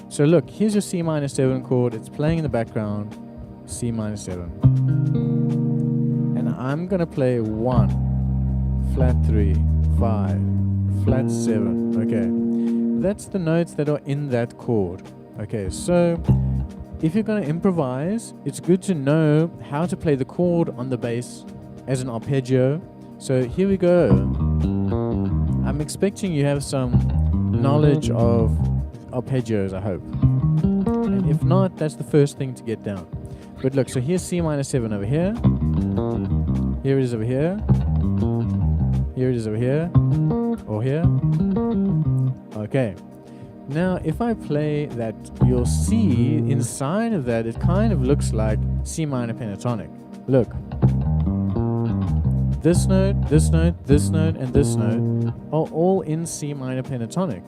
So look, here's your C minor 7 chord. It's playing in the background, C minor 7. And I'm going to play 1, flat 3, 5, flat 7. Okay, that's the notes that are in that chord. Okay, so if you're going to improvise, it's good to know how to play the chord on the bass as an arpeggio. So here we go. I'm expecting you have some knowledge of arpeggios, I hope. And if not, that's the first thing to get down. But look, so here's C minor 7 over here. Here it is over here. Here it is over here. Or here. Okay. Now, if I play that, you'll see inside of that, it kind of looks like C minor pentatonic. Look. This note, this note, this note, and this note are all in C minor pentatonic.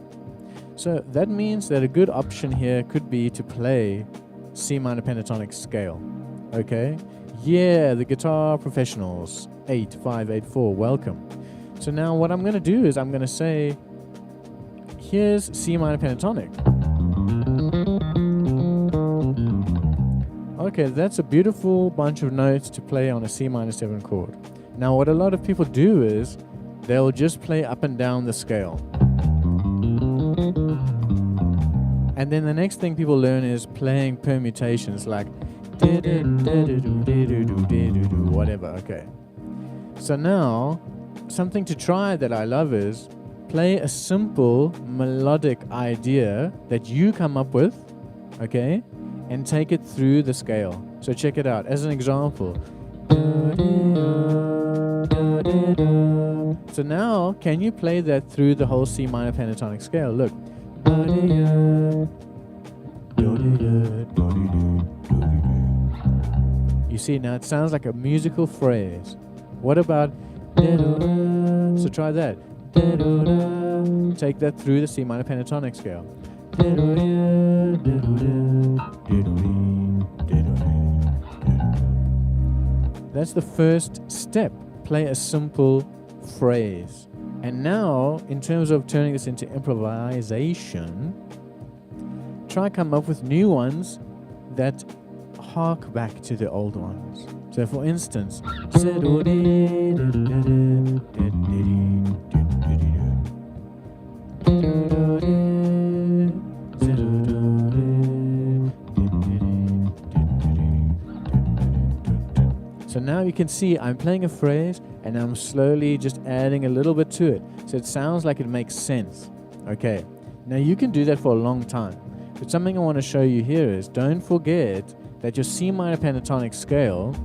So that means that a good option here could be to play C minor pentatonic scale. Okay? Yeah, the guitar professionals. 8584, welcome. So now what I'm going to do is I'm going to say, here's C minor pentatonic. Okay, that's a beautiful bunch of notes to play on a C minor 7 chord. Now what a lot of people do is they'll just play up and down the scale. And then the next thing people learn is playing permutations like whatever. Okay. So now something to try that I love is play a simple melodic idea that you come up with, okay, and take it through the scale. So check it out. As an example. So now, can you play that through the whole C minor pentatonic scale? Look. You see, now it sounds like a musical phrase. What about... So try that. Take that through the C minor pentatonic scale. That's the first step. Play a simple phrase. And now, in terms of turning this into improvisation, try come up with new ones that hark back to the old ones. So for instance, so now you can see I'm playing a phrase and I'm slowly just adding a little bit to it. So it sounds like it makes sense. Okay. Now you can do that for a long time. But something I want to show you here is don't forget that your C minor pentatonic scale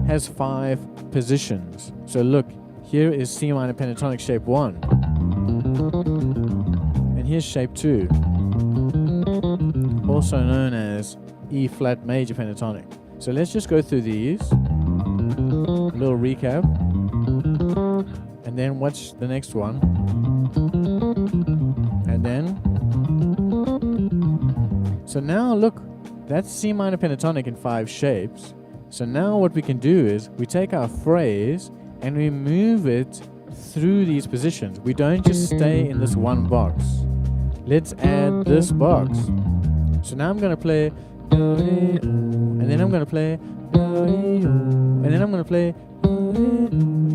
has 5 positions. So look, here is C minor pentatonic shape 1. And here's shape 2. Also known as E flat major pentatonic. So let's just go through these. A little recap. And then watch the next one. And then... So now look, that's C minor pentatonic in 5 shapes. So now what we can do is we take our phrase and we move it through these positions. We don't just stay in this one box. Let's add this box. So now I'm going to play... And then I'm going to play... And then I'm going to play...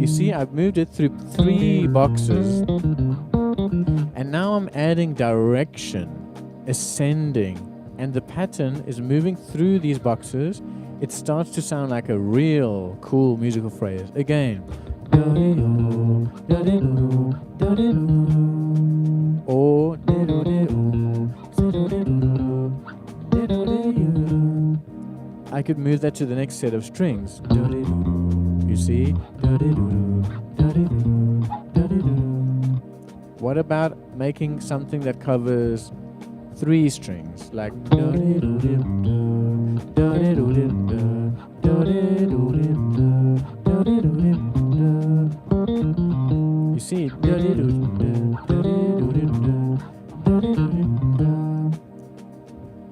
You see, I've moved it through 3 boxes. And now I'm adding direction, ascending, and the pattern is moving through these boxes. It starts to sound like a real cool musical phrase. Again. Or... I could move that to the next set of strings. You see? What about making something that covers 3 strings? Like... You see?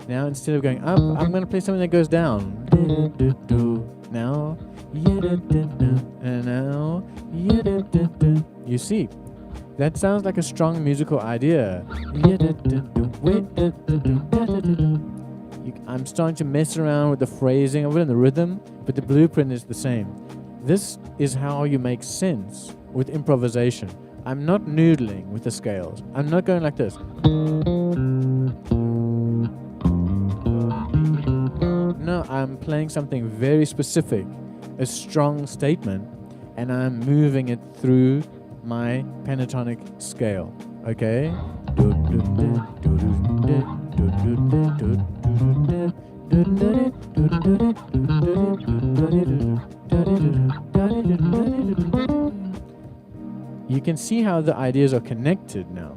Now instead of going up, I'm going to play something that goes down. Now, and now, you see, That sounds like a strong musical idea. I'm starting to mess around with the phrasing of it and the rhythm, but the blueprint is the same. This is how you make sense with improvisation. I'm not noodling with the scales. I'm not going like this. No, I'm playing something very specific, a strong statement, and I'm moving it through my pentatonic scale. Okay? You can see how the ideas are connected now.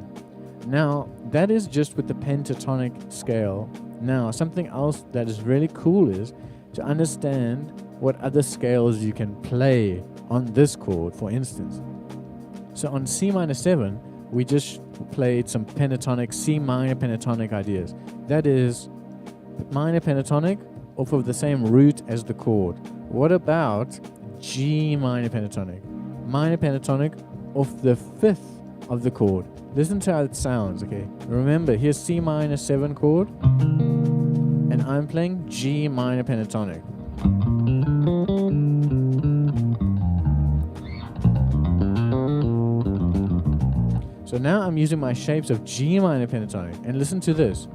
Now, that is just with the pentatonic scale. Now, something else that is really cool is to understand what other scales you can play on this chord, for instance. So on C minor 7, we just played some pentatonic, C minor pentatonic ideas. That is minor pentatonic off of the same root as the chord. What about G minor pentatonic? Minor pentatonic off the 5th of the chord. Listen to how it sounds, okay? Remember, here's C minor 7 chord, and I'm playing G minor pentatonic. So now I'm using my shapes of G minor pentatonic, and listen to this.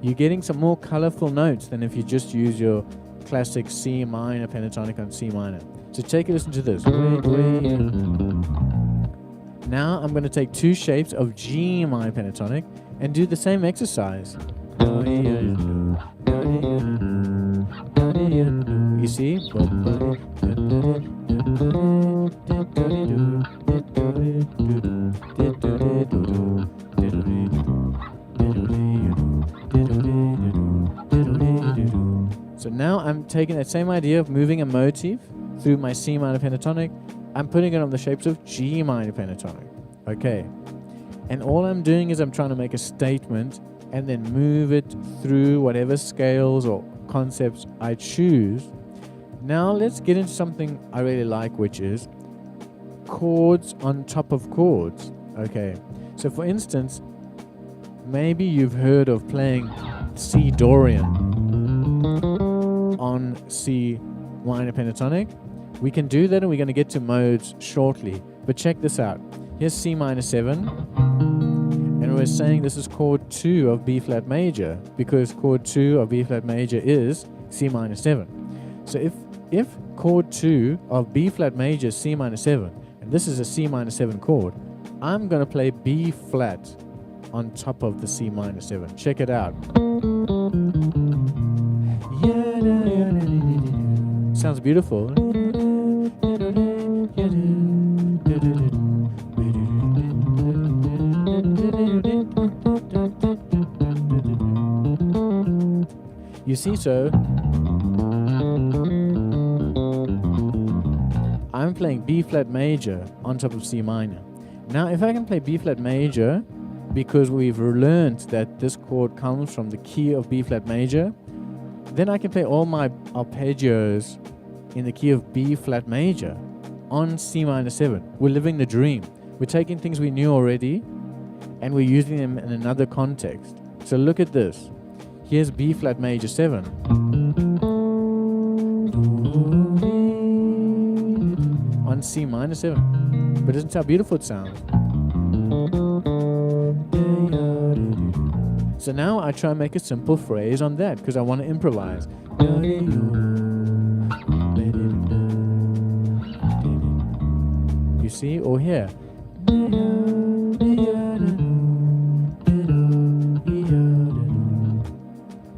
You're getting some more colorful notes than if you just use your classic C minor pentatonic on C minor. So take a listen to this. Now I'm going to take two shapes of G minor pentatonic and do the same exercise. You see? So now I'm taking that same idea of moving a motif through my C minor pentatonic. I'm putting it on the shapes of G minor pentatonic. Okay. And all I'm doing is I'm trying to make a statement and then move it through whatever scales or concepts I choose. Now let's get into something I really like, which is chords on top of chords. Okay. So for instance, maybe you've heard of playing C Dorian on C minor pentatonic. We can do that, and we're going to get to modes shortly. But check this out. Here's C minor 7. And we're saying this is chord 2 of B flat major, because chord 2 of B flat major is C minor 7. So if chord 2 of B flat major is C minor 7, and this is a C minor 7 chord, I'm going to play B flat on top of the C minor 7. Check it out. Sounds beautiful. You see, so I'm playing B flat major on top of C minor. Now, if I can play B flat major, because we've learned that this chord comes from the key of B flat major, then I can play all my arpeggios in the key of B flat major on C minor 7. We're living the dream. We're taking things we knew already and we're using them in another context. So look at this. Here's B flat major 7. On C minor 7. But isn't how beautiful it sounds? So now I try and make a simple phrase on that because I want to improvise. You see? Or here.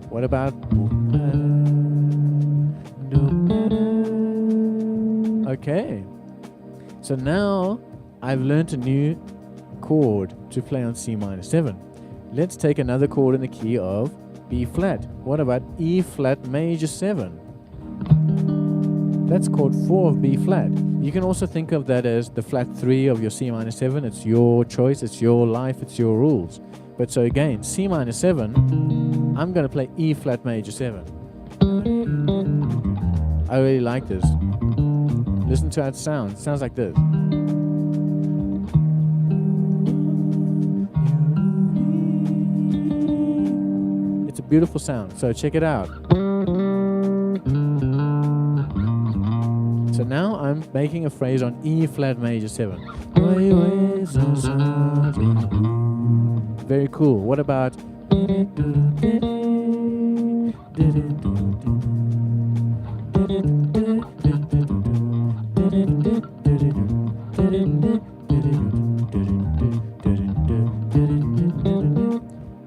What about? Okay. So now I've learned a new chord to play on C minor 7. Let's take another chord in the key of B flat. What about E flat major 7? That's chord 4 of B flat. You can also think of that as the flat 3 of your C minor 7. It's your choice, it's your life, it's your rules. But so again, C minor 7, I'm going to play E flat major 7. I really like this. Listen to how it sounds. It sounds like this. It's a beautiful sound, so check it out. So now I'm making a phrase on E flat major 7. Very cool. What about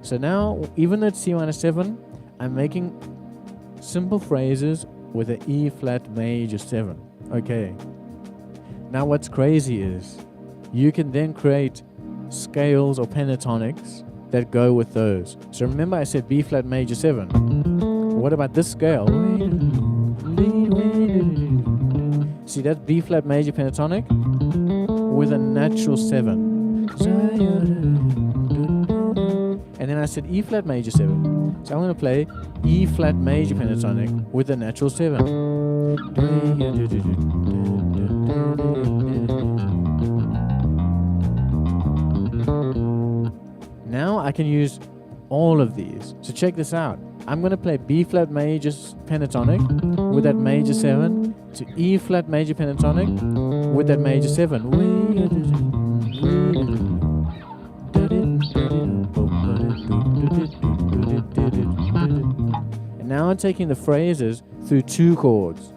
so now, even though it's C minor 7, I'm making simple phrases with an E flat major 7. Okay. Now what's crazy is you can then create scales or pentatonics that go with those. So remember I said B flat major 7. What about this scale? See, that's B flat major pentatonic with a natural 7. And then I said E flat major 7. So I'm going to play E flat major pentatonic with a natural 7. Now I can use all of these. So check this out. I'm going to play B flat major pentatonic with that major 7 to E flat major pentatonic with that major 7. And now I'm taking the phrases through 2 chords.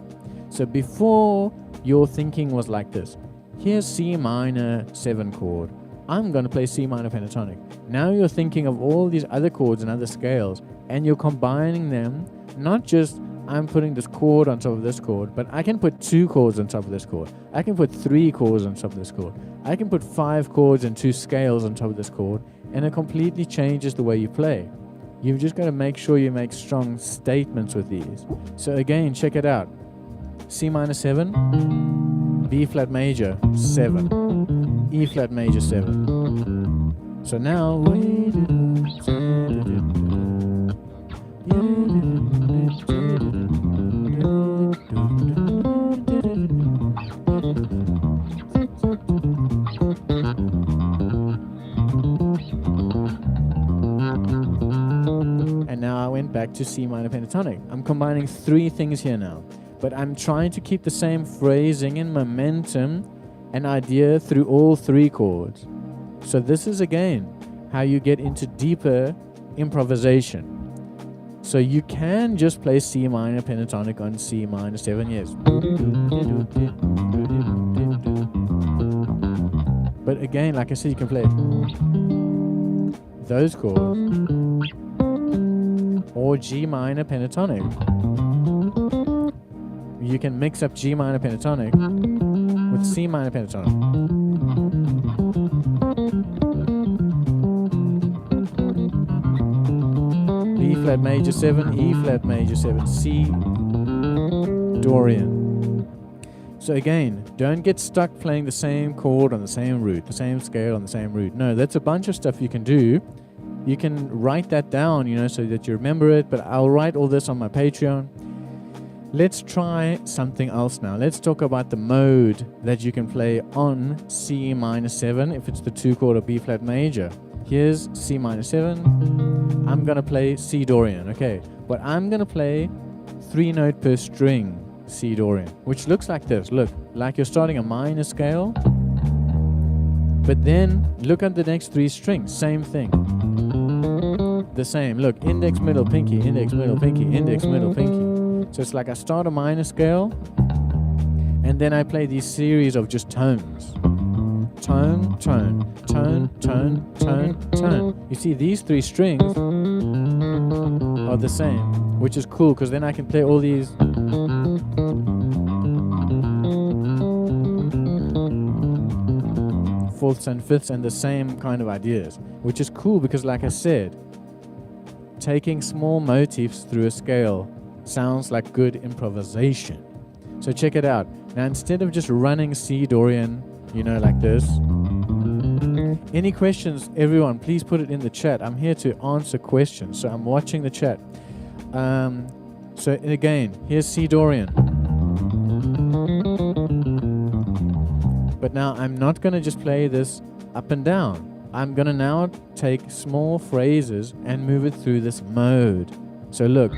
So before, your thinking was like this. Here's C minor 7 chord. I'm going to play C minor pentatonic. Now you're thinking of all these other chords and other scales, and you're combining them. Not just I'm putting this chord on top of this chord, but I can put 2 chords on top of this chord. I can put 3 chords on top of this chord. I can put 5 chords and 2 scales on top of this chord, and it completely changes the way you play. You've just got to make sure you make strong statements with these. So again, check it out. C minor 7, B flat major 7, E flat major 7. So now and now I went back to C minor pentatonic. I'm combining 3 things here now, but I'm trying to keep the same phrasing and momentum and idea through all 3 chords. So this is again how you get into deeper improvisation. So you can just play C minor pentatonic on C minor 7, yes. But again, like I said, you can play those chords or G minor pentatonic. You can mix up G minor pentatonic with C minor pentatonic. B flat major 7, E flat major 7, C Dorian. So again, don't get stuck playing the same chord on the same root, the same scale on the same root. No, that's a bunch of stuff you can do. You can write that down, so that you remember it, but I'll write all this on my Patreon. Let's try something else now. Let's talk about the mode that you can play on C minor 7 if it's the 2 chord of B flat major. Here's C minor 7. I'm going to play C Dorian, okay? But I'm going to play 3 note per string C Dorian, which looks like this. Look, like you're starting a minor scale, but then look at the next 3 strings, same thing. The same, look, index, middle, pinky, index, middle, pinky, index, middle, pinky. So it's like I start a minor scale, and then I play these series of just tones. Tone, tone, tone, tone, tone, tone. You see, these 3 strings are the same, which is cool, because then I can play all these fourths and fifths and the same kind of ideas, which is cool because, like I said, taking small motifs through a scale sounds like good improvisation. So check it out. Now, instead of just running C Dorian, like this. Any questions, everyone, please put it in the chat. I'm here to answer questions, so I'm watching the chat. So again, here's C Dorian. But now I'm not going to just play this up and down. I'm going to now take small phrases and move it through this mode. So look.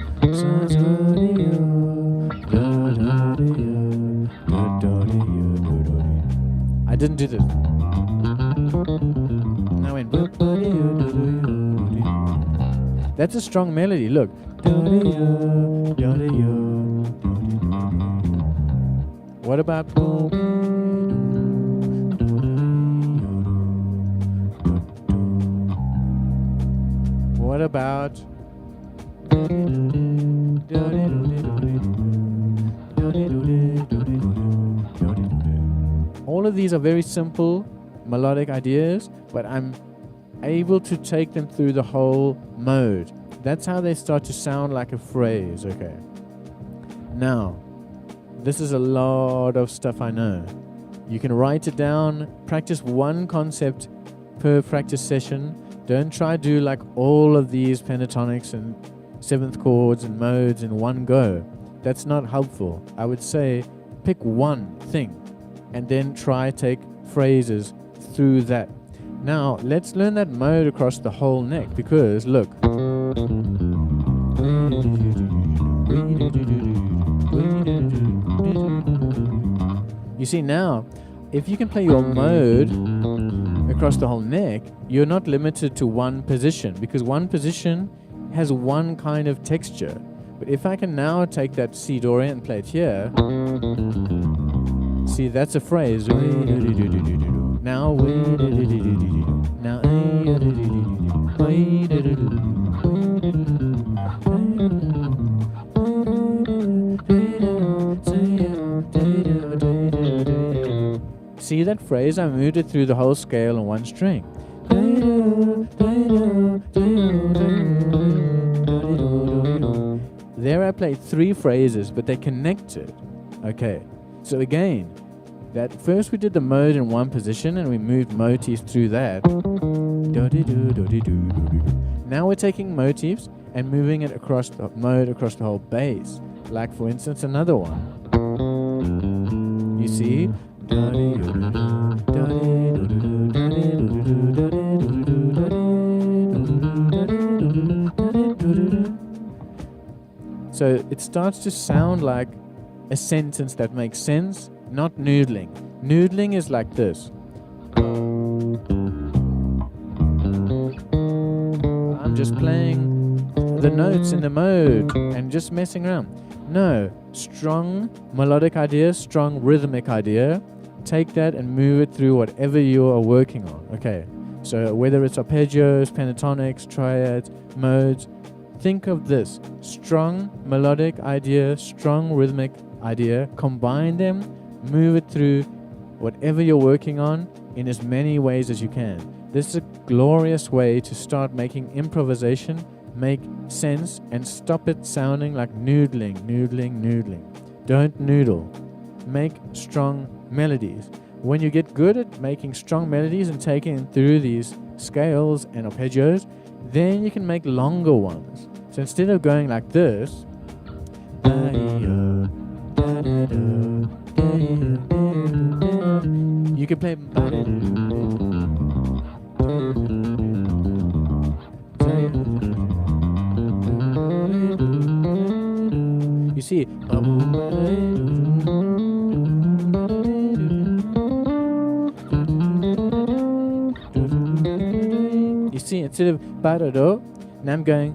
I didn't do this. Now in. That's a strong melody. Look. What about? What about? All of these are very simple melodic ideas, but I'm able to take them through the whole mode. That's how they start to sound like a phrase, okay? Now, this is a lot of stuff I know. You can write it down, practice one concept per practice session. Don't try to do like all of these pentatonics and seventh chords and modes in one go. That's not helpful. I would say pick one thing and then try take phrases through that. Now, let's learn that mode across the whole neck, because look. You see now, if you can play your mode across the whole neck, you're not limited to one position, because one position has one kind of texture. But if I can now take that C Dorian and play it here, see, that's a phrase. Now, now, see that phrase? I moved it through the whole scale on one string. There I played three phrases, but they connected. Okay, so again, that first we did the mode in one position and we moved motifs through that. Now we're taking motifs and moving it across the mode across the whole bass. Like for instance another one. You see? So it starts to sound like a sentence that makes sense, not noodling. Noodling is like this. I'm just playing the notes in the mode and just messing around. No, strong melodic idea, strong rhythmic idea. Take that and move it through whatever you are working on. Okay, so whether it's arpeggios, pentatonics, triads, modes, think of this. Strong melodic idea, strong rhythmic idea. Combine them, move it through whatever you're working on in as many ways as you can. This is a glorious way to start making improvisation make sense and stop it sounding like noodling. Don't noodle. Make strong melodies. When you get good at making strong melodies and taking them through these scales and arpeggios, then you can make longer ones. So instead of going like this, you can play. You see, instead of ba-da-do, now I'm going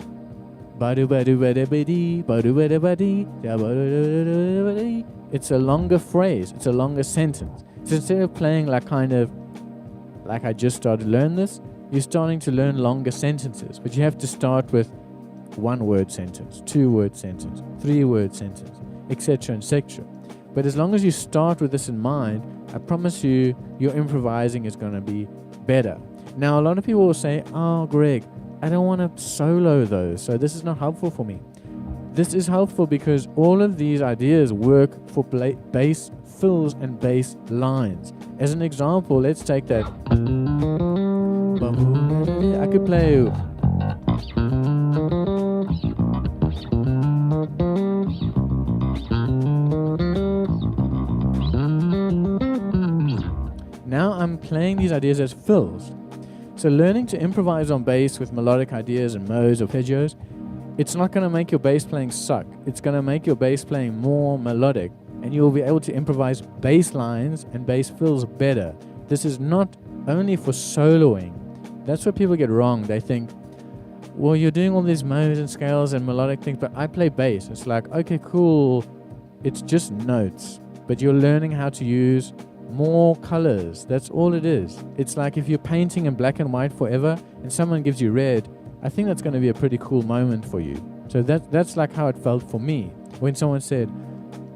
ba-do-ba-do-ba-da-ba-dee, ba-do-ba-da-ba-dee, da-ba-do-ba-da-ba-dee. It's a longer phrase, it's a longer sentence. So instead of playing like kind of like I just started to learn this, you're starting to learn longer sentences. But you have to start with 1-word sentence, 2-word sentence, 3-word sentence, etc., etc. But as long as you start with this in mind, I promise you, your improvising is going to be better. Now, a lot of people will say, oh, Greg, I don't want to solo those, so this is not helpful for me. This is helpful because all of these ideas work for bass fills and bass lines. As an example, let's take that. I could play. playing these ideas as fills. So learning to improvise on bass with melodic ideas and modes or arpeggios, it's not going to make your bass playing suck. It's going to make your bass playing more melodic, and you'll be able to improvise bass lines and bass fills better. This is not only for soloing. That's what people get wrong. They think, well, you're doing all these modes and scales and melodic things, but I play bass. It's like, okay, cool. It's just notes, but you're learning how to use more colors. That's all it is. It's like if you're painting in black and white forever and someone gives you red, I think that's going to be a pretty cool moment for you. So that's like how it felt for me. When someone said,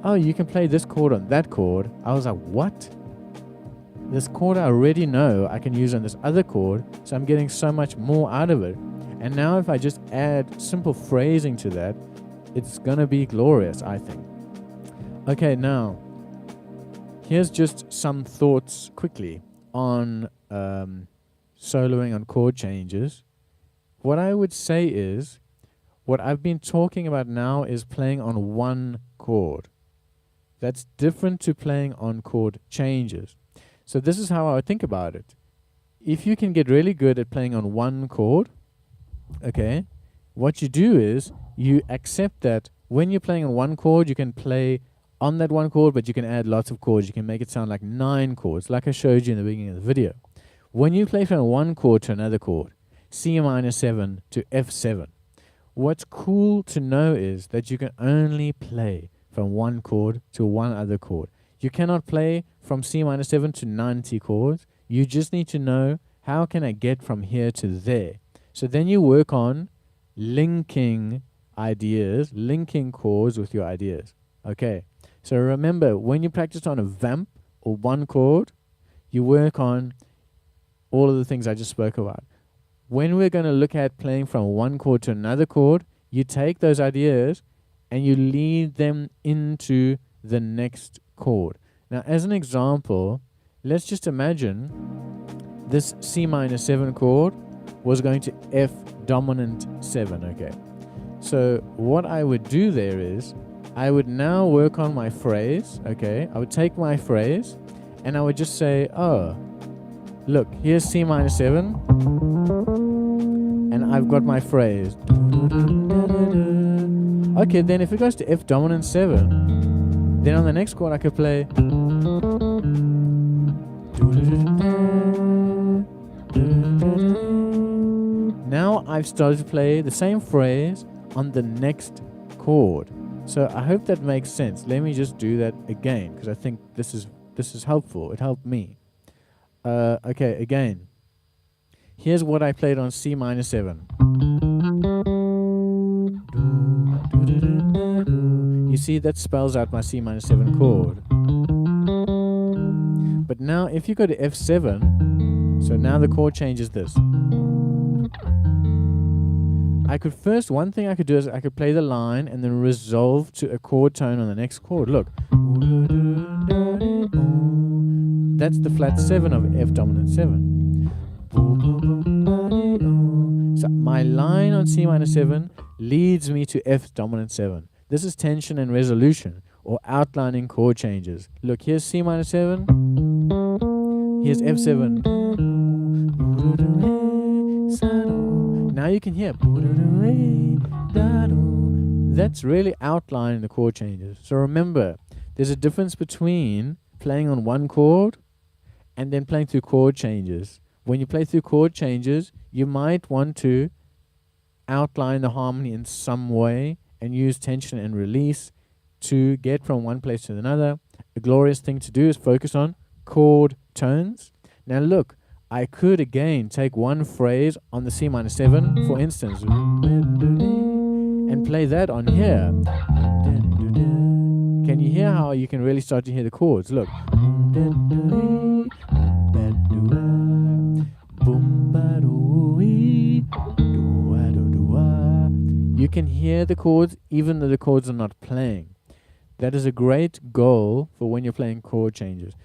oh, you can play this chord on that chord, I was like, what? This chord I already know I can use on this other chord, so I'm getting so much more out of it. And now if I just add simple phrasing to that, it's going to be glorious, I think. Okay, now, here's just some thoughts quickly on soloing on chord changes. What I would say is, what I've been talking about now is playing on one chord. That's different to playing on chord changes. So this is how I would think about it. If you can get really good at playing on one chord, okay, what you do is you accept that when you're playing on one chord, you can play on that one chord, but you can add lots of chords. You can make it sound like 9 chords, like I showed you in the beginning of the video. When you play from one chord to another chord, C minor 7 to F7, what's cool to know is that you can only play from one chord to one other chord. You cannot play from C minor 7 to 90 chords. You just need to know, how can I get from here to there? So then you work on linking ideas, linking chords with your ideas. Okay, so remember, when you practice on a vamp or one chord, you work on all of the things I just spoke about. When we're going to look at playing from one chord to another chord, you take those ideas and you lead them into the next chord. Now, as an example, let's just imagine this C minor 7 chord was going to F dominant 7, okay? So what I would do there is, I would now work on my phrase, okay? I would take my phrase and I would just say, oh, look, here's C minor 7, and I've got my phrase. Okay, then if it goes to F dominant 7, then on the next chord I could play. Now I've started to play the same phrase on the next chord. So I hope that makes sense. Let me just do that again, because I think this is helpful. It helped me. Okay, again. Here's what I played on C minor 7. You see, that spells out my C minor 7 chord. But now if you go to F7, so now the chord changes this. One thing I could do is I could play the line and then resolve to a chord tone on the next chord. Look. That's the flat 7 of F dominant 7. So my line on C minor 7 leads me to F dominant 7. This is tension and resolution, or outlining chord changes. Look, here's C minor 7. Here's F7. Now you can hear. That's really outlining the chord changes. So remember, there's a difference between playing on one chord and then playing through chord changes. When you play through chord changes, you might want to outline the harmony in some way and use tension and release to get from one place to another. A glorious thing to do is focus on chord tones. Now look, I could again take one phrase on the C minor 7, for instance, and play that on here. Can you hear how you can really start to hear the chords? Look. You can hear the chords even though the chords are not playing. That is a great goal for when you're playing chord changes.